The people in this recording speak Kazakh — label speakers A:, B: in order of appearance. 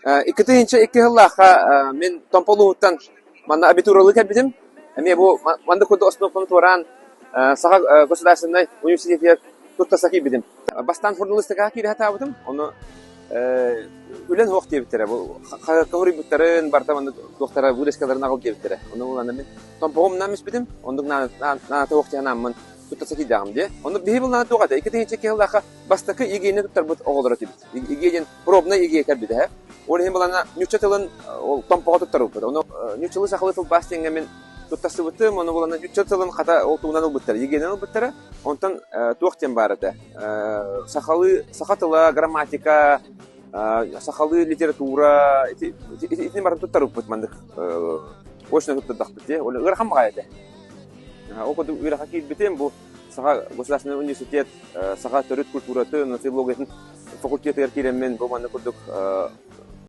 A: Иккетинче икки хыллаха мен томполуутан манна абитуралы кәбидим. Эме бу манда куда основаны туран сага государственный университет туттасаки бидим. Бастан журналистика кире хатабытым. Оны үлен хоқ дебиттере. Бу каври буттарын барта манда доктора вырескаларын агыл дебиттере. Оны улана мен томпогум намис бидим. Ондук на тоқ жанамын туттасаки дагым де. Оны бихи булна тугада иккетинче икки хыллаха бастакы игене туттар бут оголдора дебит. Игеен пробный иге кәбиде. Ол hem балана нючатылын ол томпого туттарып бит. Оны нючылы сахалы тыл бастенге мен туттасы бутым, оны балана нючатылын хата ол туунан ул биттер. Егенен ул биттер. Онтан туактен бар эте. Сахалы, сахатыла грамматика, сахалы литература, итин бар туттарып бит мандык. Очно туттардак бит. Ол ырхам гайда. Окуду уйра хакит битем бу сага государственный университет, сага төрөт культураты, филологиясын факультеті еркелеммен болманы күрдік